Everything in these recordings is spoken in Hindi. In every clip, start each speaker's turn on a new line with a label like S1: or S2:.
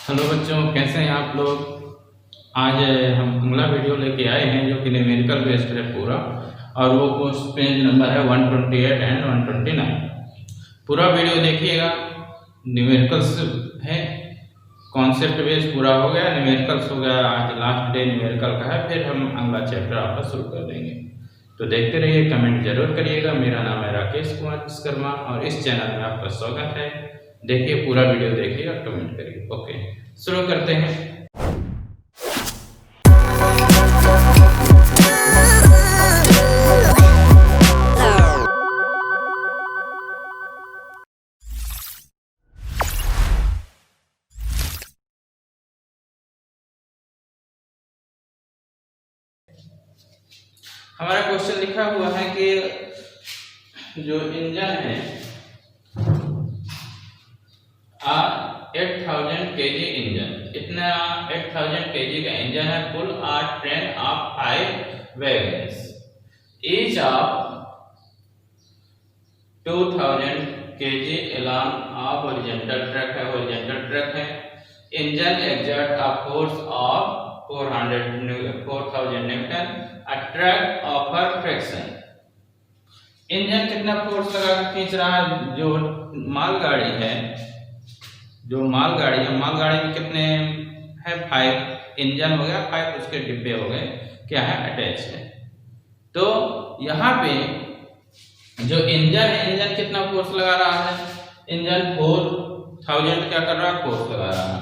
S1: हेलो बच्चों, कैसे हैं आप लोग। आज हम अगला वीडियो लेके आए हैं जो कि न्यूमेरिकल बेस्ड है पूरा, और वो कोर्स पेज नंबर है 128 एंड 129। पूरा वीडियो देखिएगा। न्यूमेरिकल्स है, कॉन्सेप्ट बेस पूरा हो गया, न्यूमेरिकल्स हो गया। आज लास्ट डे न्यूमेरिकल का है, फिर हम अगला चैप्टर आपका शुरू कर देंगे। तो देखते रहिए, कमेंट जरूर करिएगा। मेरा नाम है राकेश कुमार विश्वकर्मा और इस चैनल में आपका स्वागत है। देखिए, पूरा वीडियो देखिए और कमेंट करिए। ओके, शुरू करते हैं। हमारा क्वेश्चन लिखा हुआ है कि जो इंजन है 8000 kg इंजन, इतना 8000 kg का इंजन है। Pull a train of 5 wagons, each of 2000 kg along a horizontal track है, horizontal track है। Engine exert a force of 4000 Newton, attract offer friction। Engine कितना फोर्स लगा के खींच रहा है? जो मालगाड़ी है, मालगाड़ी में कितने है? 5। इंजन हो गया 5, उसके डिब्बे हो गए क्या है? अटैच है। तो यहाँ पे जो इंजन है, इंजन कितना फोर्स लगा रहा है? इंजन 4000 क्या कर रहा है? फोर्स लगा रहा है।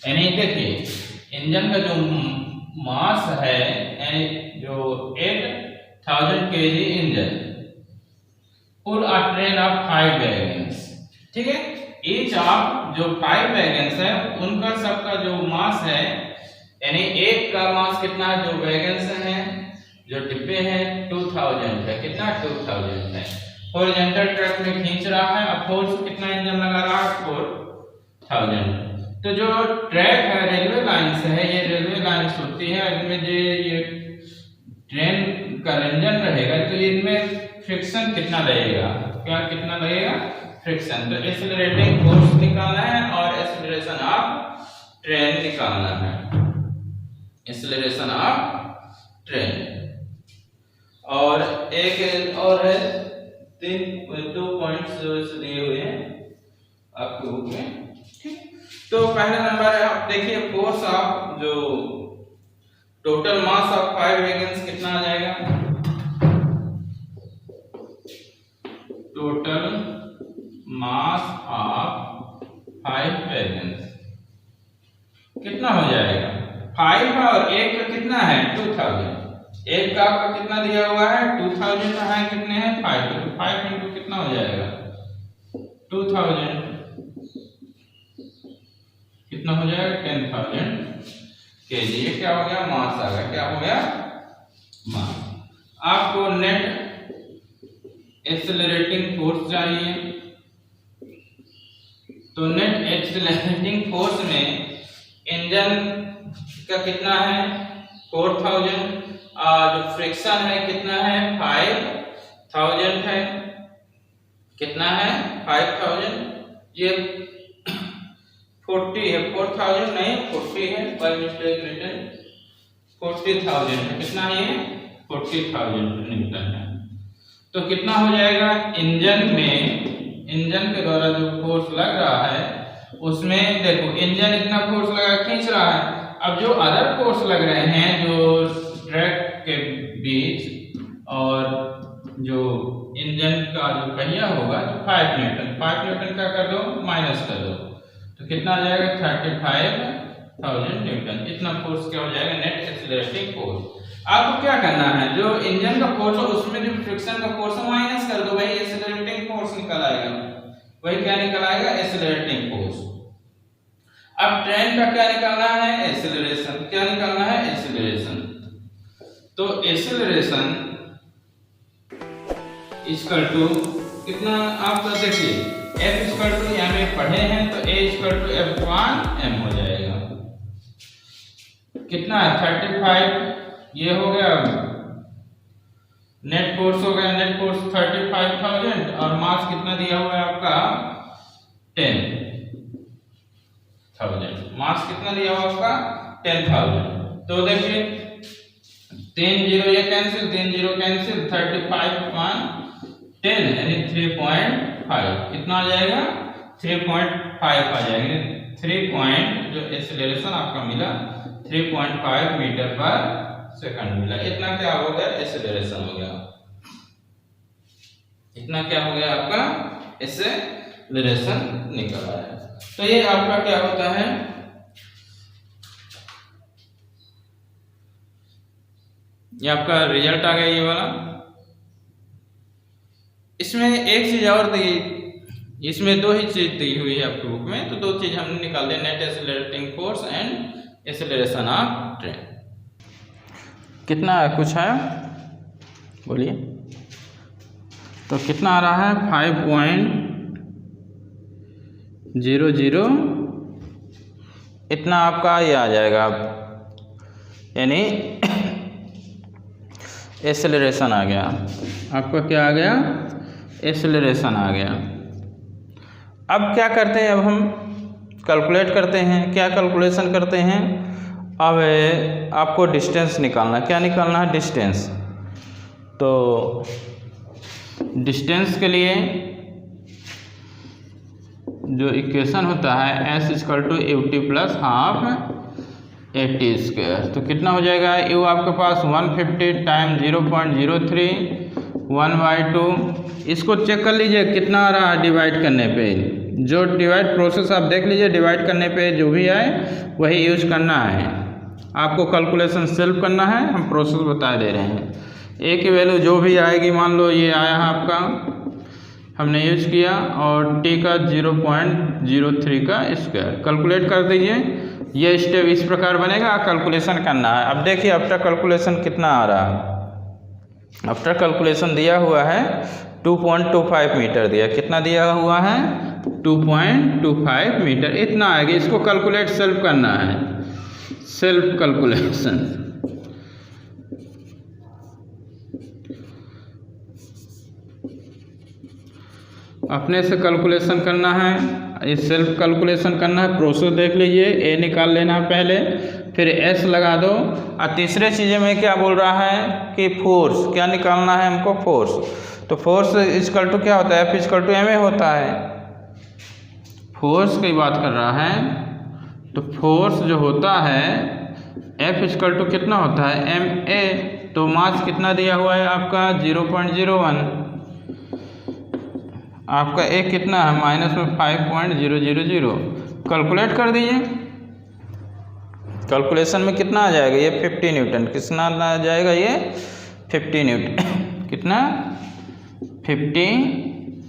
S1: यानी देखिए, इंजन का जो मास है, यानी जो 8000 kg engine, pull a train of 5 wagons, ठीक है। ईच ऑफ जो 5 वैगन्स है, उनका सबका जो मास है, यानी एक का मास कितना है? जो वैगन्स हैं, जो डिब्बे हैं, 2000 है। कितना? 2000 है। हॉरिजॉन्टल ट्रैक में खींच रहा है। अब फोर्स कितना इंजन लगा रहा है? 4000। तो जो ट्रैक है रेलवे लाइन से है, ये रेलवे लाइन होती है, इनमें जो ये ट्रेन का इंजन रहेगा, तो इनमें फ्रिक्शन कितना लगेगा? क्या कितना लगेगा? फ्रिक्शन। तो एक्सेलरेटिंग फोर्स निकालना है और एक्सेलरेशन ऑफ ट्रेन निकालना है। Acceleration of train. और एक और है, 2 पॉइंट्स दिए हुए हैं आपके बुक में, ठीक। तो पहला नंबर है, आप देखिए, फोर्स ऑफ जो टोटल मास ऑफ 5 वैगन्स कितना आ जाएगा? टोटल मास ऑफ 5 वैगन्स कितना हो जाएगा? 5 और 1 का कितना है? 2000। एक का आपका कितना दिया हुआ है? 2000 का है, कितने हैं? 5। तो 5 इंटू कितना हो जाएगा? 2000। कितना हो जाएगा? 10,000 kg। ये क्या हो गया? मास आ गया। क्या हो गया? मास। आपको नेट एक्सेलरेटिंग फोर्स चाहिए, तो नेट एक्सेलरेटिंग फोर्स में इंजन का कितना है? 4000। जो फ्रिक्शन है कितना है? 5000 है। कितना है? 5000। ये 40 है, 4000 नहीं, 40 है, बाय मिस्टेक रिटन 40,000 है। कितना है ये? 40,000 न्यूटन है। तो कितना हो जाएगा? इंजन में, इंजन के द्वारा जो फोर्स लग रहा है, उसमें देखो, इंजन इतना फोर्स लगा खींच रहा है। अब जो अदर फोर्स लग रहे हैं, जो ट्रैक के बीच और जो इंजन का जो पहिया होगा, जो 5 न्यूटन, 5 न्यूटन का कर दो, माइनस कर दो, तो कितना आ जाएगा? 35,000 न्यूटन। इतना फोर्स क्या हो जाएगा? Net accelerating force. आपको क्या करना है? जो इंजन का फोर्स है, उसमें जो फ्रिक्शन का फोर्स है माइनस कर दो, वही एक्सेलरेटिंग फोर्स निकल आएगा। वही क्या निकल आएगा? Accelerating force. अब ट्रेन का क्या निकालना है? एक्सेलरेशन। क्या निकालना है? एक्सेलरेशन। तो एक्सेलरेशन इक्वल टू कितना? आपका देखिए, F इक्वल टू m पढ़े हैं, तो A इक्वल टू F/m हो जाएगा। कितना है? 35। ये हो गया नेट फोर्स, हो गया नेट फोर्स 35,000, और मास कितना दिया हुआ है आपका? 10। 1000। मास कितना दिया हुआ आपका 10,000। तो देखिए 3 0 ये कैंसिल, 3 0 कैंसिल, 35/10 यानी 3.5 कितना आ जाएगा 3.5 आ जाएगा। 3 पॉइंट जो एक्सेलरेशन आपका मिला 3.5 मीटर पर सेकंड मिला। इतना क्या हो गया एक्सेलरेशन हो गया, इतना क्या हो गया आपका एक्सेलरेशन निकल आया। तो ये आपका क्या होता है, ये आपका रिजल्ट आ गया ये वाला। इसमें एक चीज और दी, इसमें दो ही चीज दी हुई है आपके बुक में, तो दो चीज हमने निकाल दिया, net accelerating force and acceleration of train. कितना है कुछ है बोलिए, तो कितना आ रहा है 5.00 इतना आपका ये आ जाएगा, यानी एक्सेलरेशन आ गया आपका, क्या आ गया एक्सेलरेशन आ गया। अब क्या करते हैं, अब हम कैलकुलेट करते हैं। क्या कैलकुलेशन करते हैं, अब आपको डिस्टेंस निकालना, क्या निकालना है डिस्टेंस। तो डिस्टेंस के लिए जो इक्वेशन होता है s = ut + ½ AT²। तो कितना हो जाएगा, u आपके पास 150 × 0.03 1/2। इसको चेक कर लीजिए कितना आ रहा है डिवाइड करने पे, जो डिवाइड प्रोसेस आप देख लीजिए, डिवाइड करने पे जो भी आए वही यूज करना है। आपको कैलकुलेशन सेल्फ करना है, हम प्रोसेस बता दे रहे हैं। a की वैल्यू जो भी आएगी, मान लो ये आया है आपका, हमने यूज किया, और t का 0.03 का स्क्वायर कैलकुलेट कर दीजिए। ये स्टेप इस प्रकार बनेगा, कैलकुलेशन करना है। अब देखिए आफ्टर कैलकुलेशन कितना आ रहा है, आफ्टर कैलकुलेशन दिया हुआ है 2.25 मीटर दिया, कितना दिया हुआ है 2.25 मीटर, इतना आएगा। इसको कैलकुलेट सेल्फ करना है, सेल्फ कैलकुलेशन। अपने से कैलकुलेशन करना है, इस सेल्फ कैलकुलेशन करना है। प्रोसेस देख लीजिए, ए निकाल लेना है पहले, फिर एस लगा दो। और तीसरे चीज़ में क्या बोल रहा है कि फोर्स, क्या निकालना है हमको फोर्स। तो फोर्स इक्वल टू क्या होता है, F = ma होता है, फोर्स की बात कर रहा है। तो फोर्स जो होता है F = कितना होता है ma। तो मास कितना दिया हुआ है आपका 0.01, आपका a कितना है माइनस में 5.000। कैलकुलेट कर दीजिए, कैलकुलेशन में कितना आ जाएगा ये 50 न्यूटन, कितना आ जाएगा ये 50 न्यूटन, कितना 50।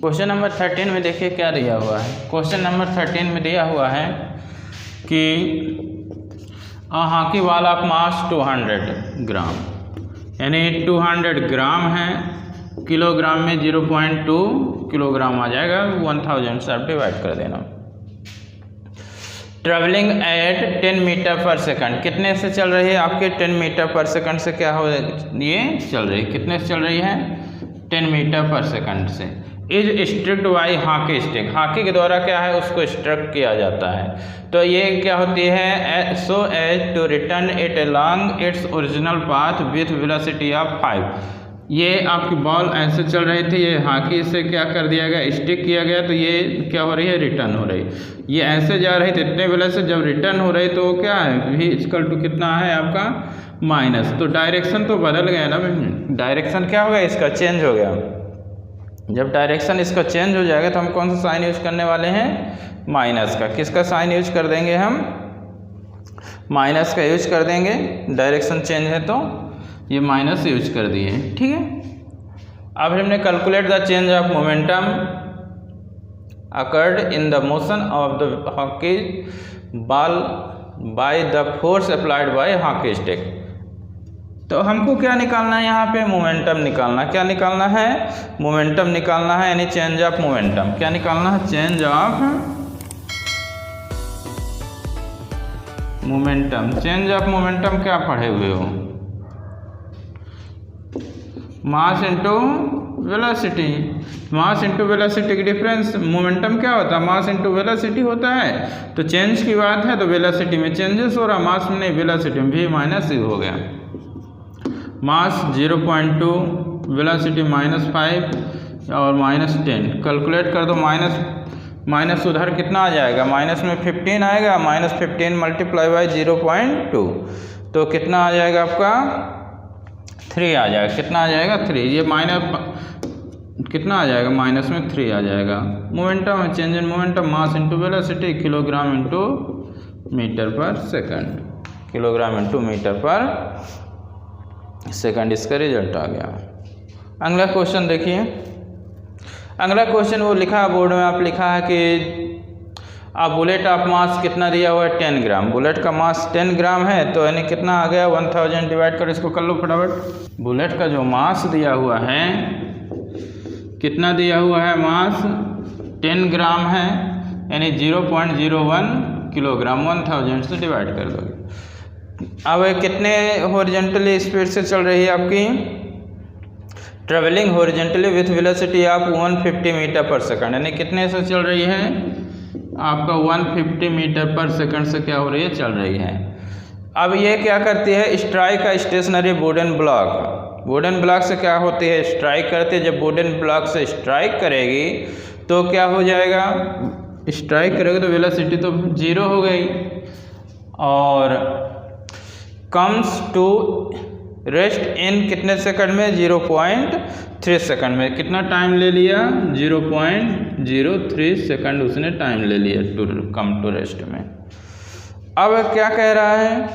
S1: क्वेश्चन नंबर 13 में देखिए क्या दिया हुआ है। क्वेश्चन नंबर 13 में दिया हुआ है कि हॉकी बॉल ऑफ मास 200 ग्राम, यानी 200 ग्राम है, किलोग्राम में 0.2 किलोग्राम आ जाएगा, 1000 से आप डिवाइड कर देना। Travelling at 10 metre per second, कितने से चल रही है आपके 10 मीटर पर सेकंड से क्या हो ये चल रही है, कितने से चल रही है 10 मीटर पर सेकंड से। Is strict by hockey stick, hockey के द्वारा क्या है उसको स्ट्रक किया जाता है। तो ये क्या होती है, so as to return it along its original path with velocity of 5। ये आपकी बॉल ऐसे चल रही थी, ये हॉकी से क्या कर दिया गया स्टिक किया गया, तो ये क्या हो रही है रिटर्न हो रही। ये ऐसे जा रही थी इतने वेले से, जब रिटर्न हो रही तो क्या है v = कितना है आपका माइनस। तो डायरेक्शन तो बदल गया ना, डायरेक्शन क्या हो गया इसका चेंज हो गया। जब डायरेक्शन इसका चेंज हो जाएगा तो हम कौन सा साइन यूज करने वाले हैं माइनस का। किसका साइन यूज कर देंगे हम, माइनस का यूज कर देंगे। डायरेक्शन चेंज है तो ये माइनस यूज कर दिए, ठीक है। अब हमने calculate the change of momentum occurred in the motion of the hockey ball by the force applied by hockey stick. तो हमको क्या निकालना है यहाँ पे, मोमेंटम निकालना। क्या निकालना है, मोमेंटम निकालना है, यानी चेंज ऑफ मोमेंटम। क्या निकालना है, change of momentum. Change of momentum क्या पढ़े हुए हो, मास इनटू वेलोसिटी। मास इंटू वेलोसिटी की डिफरेंस, मोमेंटम क्या होता है, मास इंटू वेलोसिटी होता है। तो चेंज की बात है तो वेलोसिटी में चेंजेस हो रहा, मास में नहीं, वेलोसिटी में, v माइनस यू हो गया। मास 0.2, वेलोसिटी -5 और -10, कैलकुलेट कर दो। माइनस उधर कितना आ जाएगा, माइनस में 15 आएगा, -15 मल्टीप्लाई बाई 0.2 तो कितना आ जाएगा आपका 3 आ जाएगा। कितना आ जाएगा 3, ये माइनस कितना आ जाएगा, माइनस में 3 आ जाएगा। मोमेंटम है, change in momentum, mass into velocity, kilogram into metre per second, kilogram into metre per second, इसका रिजल्ट आ गया। अगला क्वेश्चन देखिए। अगला क्वेश्चन वो लिखा है बोर्ड में, आप लिखा है कि आप बुलेट ऑफ मास कितना दिया हुआ है 10 ग्राम। बुलेट का मास 10 ग्राम है तो यानी कितना आ गया 1000 डिवाइड कर इसको कर लो फटाफट। बुलेट का जो मास दिया हुआ है, कितना दिया हुआ है, मास 10 ग्राम है यानी 0.01 किलोग्राम, 1000 से डिवाइड कर दोगे। अब कितने हॉरिजॉन्टली स्पीड से चल रही है आपकी, travelling horizontally with velocity of 150 metre per second, यानी कितने से चल रही है आपका 150 मीटर पर सेकंड से क्या हो रही है, चल रही है। अब ये क्या करती है, स्ट्राइक का stationary wooden block, wooden block से क्या होती है, स्ट्राइक करती है। जब वुडन ब्लॉक से स्ट्राइक करेगी तो क्या हो जाएगा, स्ट्राइक करेगी तो वेलोसिटी तो 0 हो गई और कम्स टू रेस्ट इन कितने सेकंड में, 0.3 सेकंड में। कितना टाइम ले लिया, 0.03 सेकंड उसने टाइम ले लिया टू कम टू रेस्ट में। अब क्या कह रहा है,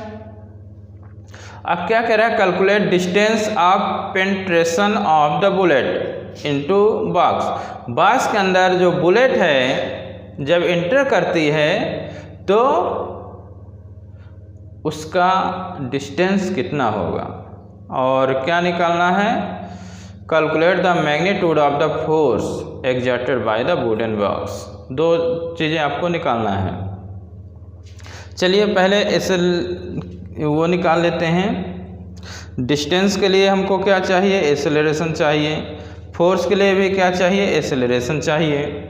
S1: अब क्या कह रहा है, calculate distance of penetration of the bullet into box. Box के अंदर जो बुलेट है जब एंटर करती है तो उसका डिस्टेंस कितना होगा और क्या निकालना है, calculate the magnitude of the force exerted by the wooden box. दो चीज़ें आपको निकालना है। चलिए पहले ऐसे वो निकाल लेते हैं। डिस्टेंस के लिए हमको क्या चाहिए, एक्सेलरेशन चाहिए। फोर्स के लिए भी क्या चाहिए, एक्सेलरेशन चाहिए।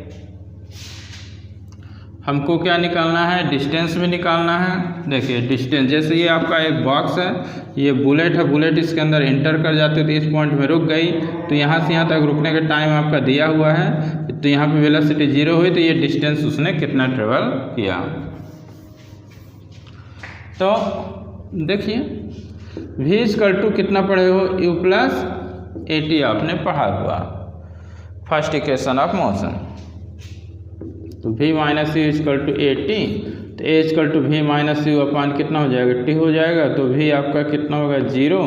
S1: हमको क्या निकालना है, डिस्टेंस भी निकालना है। देखिए डिस्टेंस, जैसे ये आपका एक बॉक्स है, ये बुलेट है, बुलेट इसके अंदर एंटर कर जाती है तो इस पॉइंट में रुक गई, तो यहाँ से यहाँ तक रुकने का टाइम आपका दिया हुआ है, तो यहाँ पे वेलोसिटी 0 हुई तो ये डिस्टेंस उसने कितना ट्रेवल किया। तो देखिए v = कितना पढ़े हो, u + at आपने पढ़ा हुआ, फर्स्ट इक्वेशन ऑफ मोशन। तो v - u = at, तो a = v - u अपान कितना हो जाएगा, t हो जाएगा। तो v आपका कितना होगा 0,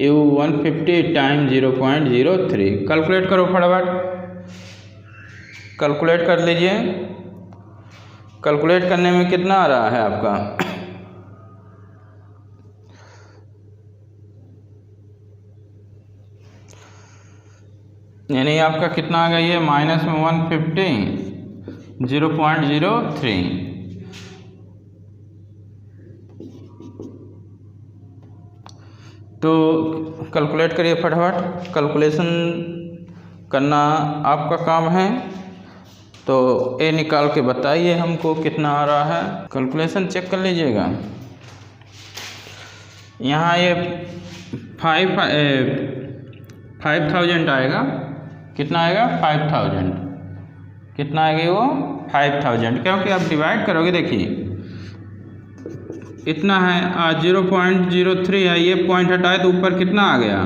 S1: u 150 टाइम 0.03। कैलकुलेट करो फटाफट, कैलकुलेट कर लीजिए। कैलकुलेट करने में कितना आ रहा है आपका, यानी आपका कितना आ गया, ये माइनस में 150 0.03। तो कैलकुलेट करिए फटाफट, कैलकुलेशन करना आपका काम है। तो ए निकाल के बताइए हमको कितना आ रहा है, कैलकुलेशन चेक कर लीजिएगा। यहाँ ये 5000 आएगा, कितना आएगा 5000, कितना आएगा वो 5000, क्योंकि आप डिवाइड करोगे, देखिए इतना है 0.03 है, ये पॉइंट हटाए तो ऊपर कितना आ गया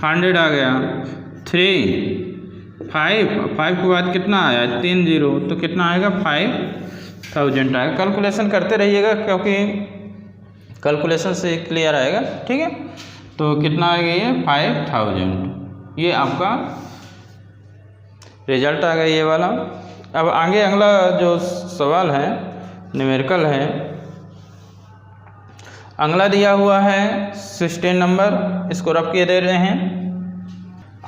S1: 100 आ गया, 3 5 के बाद कितना आया 3 0, तो कितना आएगा 5000 आएगा। कैलकुलेशन करते रहिएगा क्योंकि कैलकुलेशन से क्लियर आएगा, ठीक है। तो कितना आएगा ये 5000, ये आपका रिजल्ट आ गया ये वाला। अब आगे अगला जो सवाल है न्यूमेरिकल है, अगला दिया हुआ है 16 नंबर, इसको रख के दे रहे हैं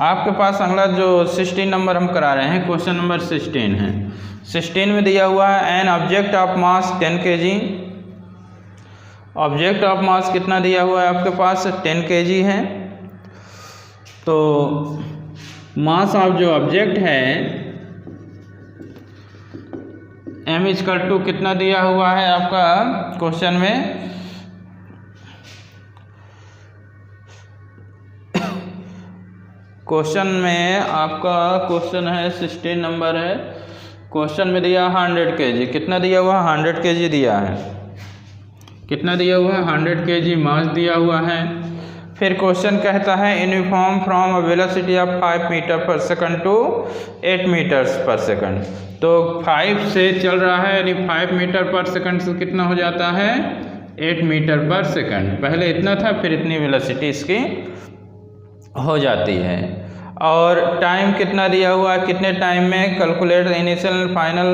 S1: आपके पास। अगला जो 16 नंबर हम करा रहे हैं, क्वेश्चन नंबर 16 है। 16 में दिया हुआ है an object of mass 10 kg। Object of mass कितना दिया हुआ है आपके पास 10 kg है। तो मास ऑफ जो ऑब्जेक्ट है m इक्वल टू कितना दिया हुआ है आपका क्वेश्चन में, क्वेश्चन में आपका क्वेश्चन है 16 नंबर है, क्वेश्चन में दिया 100 kg, कितना दिया हुआ 100 kg दिया है, कितना दिया हुआ है 100 kg मास दिया हुआ है। फिर क्वेश्चन कहता है uniform from a velocity of 5 metre per second to 8 metres per second. तो 5 से चल रहा है यानी 5 मीटर पर सेकंड से कितना हो जाता है 8 मीटर पर सेकंड, पहले इतना था फिर इतनी वेलोसिटी इसकी हो जाती है। और टाइम कितना दिया हुआ है, कितने टाइम में, कैलकुलेट इनिशियल फाइनल,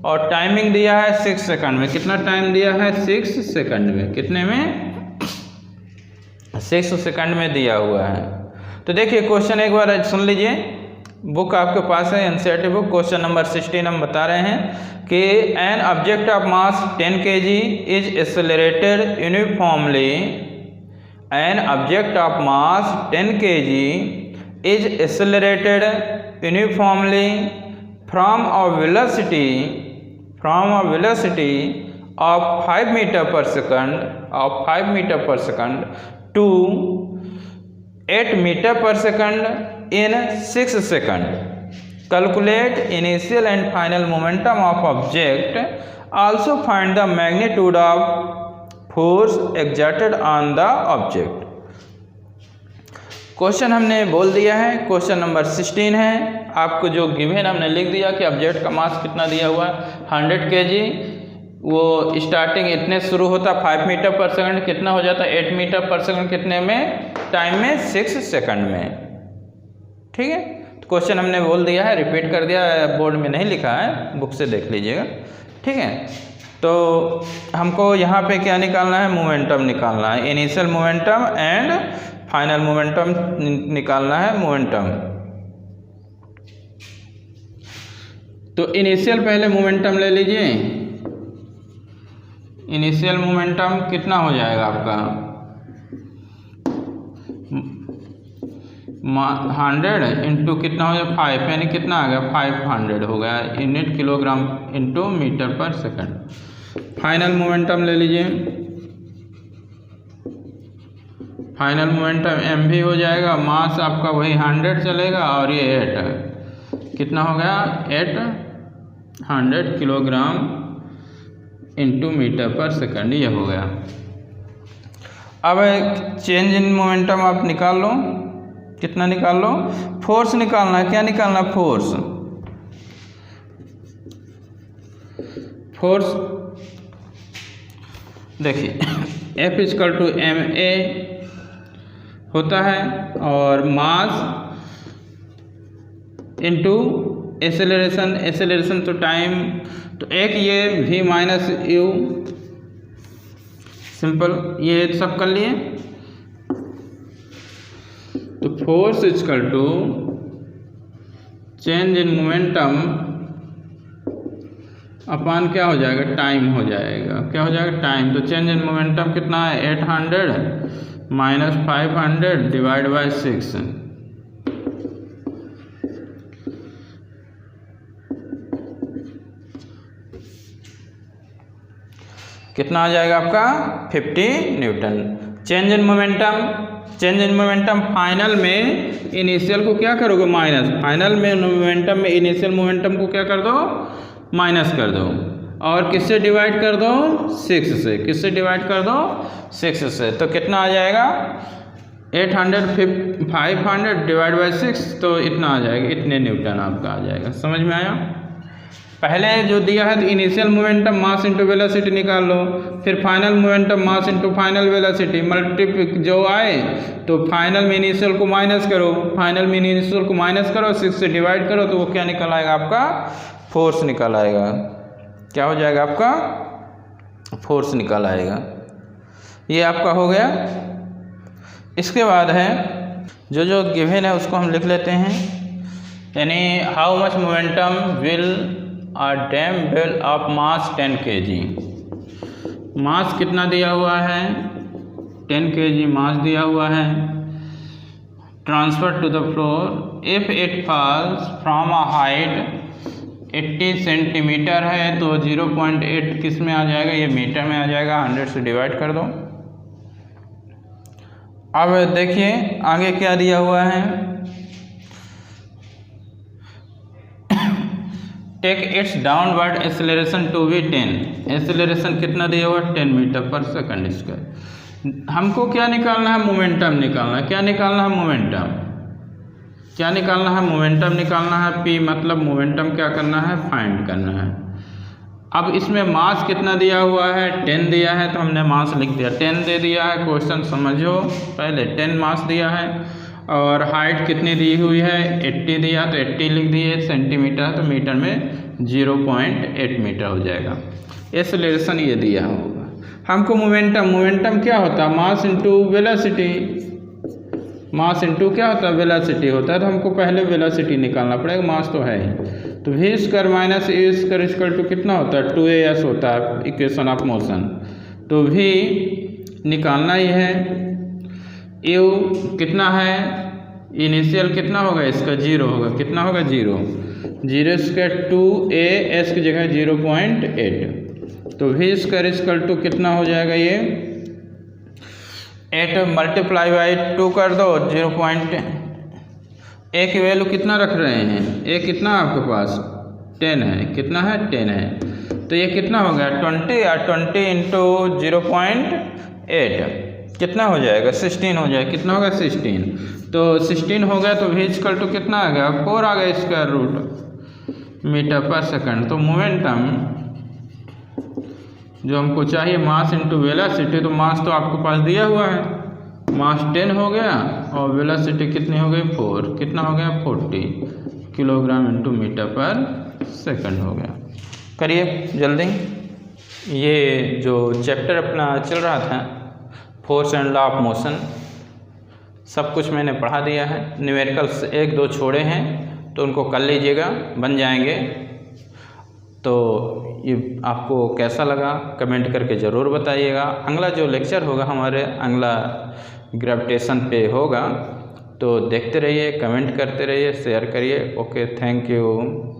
S1: और टाइमिंग दिया है 6 सेकंड में, कितना टाइम दिया है 6 सेकंड में, कितने में 6 सेकंड में दिया हुआ है। तो देखिए क्वेश्चन एक बार सुन लीजिए, बुक आपके पास है एनसीईआरटी बुक, क्वेश्चन नंबर 16 हम बता रहे हैं कि an object of mass 10 kg is accelerated uniformly, an object of mass 10 kg is accelerated uniformly from a velocity of 5 meter per second to 8 meter per second in 6 seconds. Calculate initial and final momentum of object. Also find the magnitude of force exerted on the object. Question हमने बोल दिया है, क्वेश्चन नंबर 16 है, आपको जो गिवन हमने लिख दिया कि ऑब्जेक्ट का मास कितना दिया हुआ है 100 kg, वो स्टार्टिंग इतने शुरू होता 5 मीटर पर सेकंड, कितना हो जाता 8 मीटर पर सेकंड, कितने में टाइम में 6 सेकंड में। ठीक है, तो क्वेश्चन हमने बोल दिया है, रिपीट कर दिया, बोर्ड में नहीं लिखा है, बुक से देख लीजिएगा। ठीक है, तो हमको यहाँ पे क्या निकालना है, मोमेंटम निकालना है, initial momentum and final momentum निकालना है, मोमेंटम। तो इनिशियल पहले मोमेंटम ले लीजिए, इनिशियल मोमेंटम कितना हो जाएगा आपका 100 इंटू कितना हो जाएगा 5, यानी कितना आ गया 500 हो गया, unit kilogram into metre per second. Final momentum ले लीजिए, फाइनल मोमेंटम एम भी हो जाएगा, मास आपका वही 100 चलेगा और ये 8 कितना हो गया 800 kilogram into metre per second, ये हो गया। अब चेंज इन मोमेंटम आप निकाल लो, कितना निकाल लो, फोर्स निकालना है, क्या निकालना फोर्स, फोर्स देखिए F equal to M A होता है और मास इंटू एक्सेलरेशन, एक्सेलरेशन तो टाइम, तो एक ये v माइनस यू, सिंपल ये सब कर लिए। तो force equal to change in momentum upon क्या हो जाएगा टाइम हो जाएगा, क्या हो जाएगा टाइम। तो चेंज इन मोमेंटम कितना है 800 माइनस 500 डिवाइड बाय 6, कितना आ जाएगा आपका 50 Newton. Change in momentum, change in momentum final में इनिशियल को क्या करोगे माइनस, फाइनल में मोमेंटम में इनिशियल मोमेंटम को क्या कर दो माइनस कर दो, और किससे डिवाइड कर दो 6 से, किससे डिवाइड कर दो 6 से। तो कितना आ जाएगा 500 डिवाइड बाई 6, तो इतना आ जाएगा, इतने न्यूटन आपका आ जाएगा। समझ में आया। पहले जो दिया है तो initial momentum mass into velocity निकाल लो, फिर final momentum mass into final velocity, multiply जो आए तो फाइनल में इनिशियल को माइनस करो, फाइनल में इनिशियल को माइनस करो, 6 से डिवाइड करो, तो वो क्या निकल आएगा आपका फोर्स निकल आएगा। क्या हो जाएगा आपका फोर्स निकल आएगा। ये आपका हो गया। इसके बाद है जो जो गिवन है उसको हम लिख लेते हैं, यानी how much momentum will a dumbbell of mass 10 kg, mass कितना दिया हुआ है 10 kg मास दिया हुआ है, transfer to the floor if it falls from a height 80 centimetre है तो 0.8 किस में आ जाएगा, ये मीटर में आ जाएगा। 100 से डिवाइड कर दो। अब देखिए आगे क्या दिया हुआ है, take its downward acceleration to be 10। Acceleration कितना दिया हुआ, 10 मीटर पर सेकंड स्क्वायर। हमको क्या निकालना है, मोमेंटम निकालना है। क्या निकालना है, मोमेंटम। क्या निकालना है, मोमेंटम निकालना है। पी मतलब मोमेंटम क्या करना है, फाइंड करना है। अब इसमें मास कितना दिया हुआ है, 10 दिया है तो हमने मास लिख दिया, 10 दे दिया है। क्वेश्चन समझो पहले, 10 मास दिया है और हाइट कितनी दी हुई है, 80 दिया तो 80 लिख दिए। सेंटीमीटर तो मीटर में 0.8 मीटर हो जाएगा। एक्सेलरेशन ये दिया होगा। हमको मोमेंटम, मोमेंटम क्या होता है, मास इंटू वेलोसिटी। मास इंटू क्या होता है, वेलोसिटी होता है। तो हमको पहले वेलोसिटी निकालना पड़ेगा, मास तो है ही। तो v square minus A square equal to कितना होता है, 2as होता है, इक्वेशन ऑफ मोशन। तो v निकालना ही है। u कितना है, इनिशियल कितना होगा इसका, 0 होगा। कितना होगा, 0। 0 स्क्वायर 2as की जगह 0.8। तो v स्क्वायर इक्वल टू कितना हो जाएगा, ये 8 मल्टीप्लाई बाई 2 कर दो। 0.8 की वैल्यू कितना रख रहे हैं, ए कितना आपके पास, 10 है। कितना है, 10 है। तो ये कितना हो गया, 20 या 20 इंटू 0.8 कितना हो जाएगा, 16 हो जाएगा। कितना होगा, 16। तो 16 हो गया तो v इक्वल टू कितना आ गया, 4 आ गया square root metre per second. तो मोमेंटम जो हमको चाहिए, मास इंटू वेलोसिटी, तो मास तो आपके पास दिया हुआ है, मास 10 हो गया और वेलोसिटी कितनी हो गई, 4। कितना हो गया, 40 kilogram into metre per second हो गया। करिए जल्दी। ये जो चैप्टर अपना चल रहा था, force and law of motion, सब कुछ मैंने पढ़ा दिया है। न्यूमेरिकल्स 1-2 छोड़े हैं तो उनको कर लीजिएगा, बन जाएंगे। तो ये आपको कैसा लगा कमेंट करके ज़रूर बताइएगा। अगला जो लेक्चर होगा हमारे, अगला ग्रेविटेशन पे होगा। तो देखते रहिए, कमेंट करते रहिए, शेयर करिए। Okay, thank you.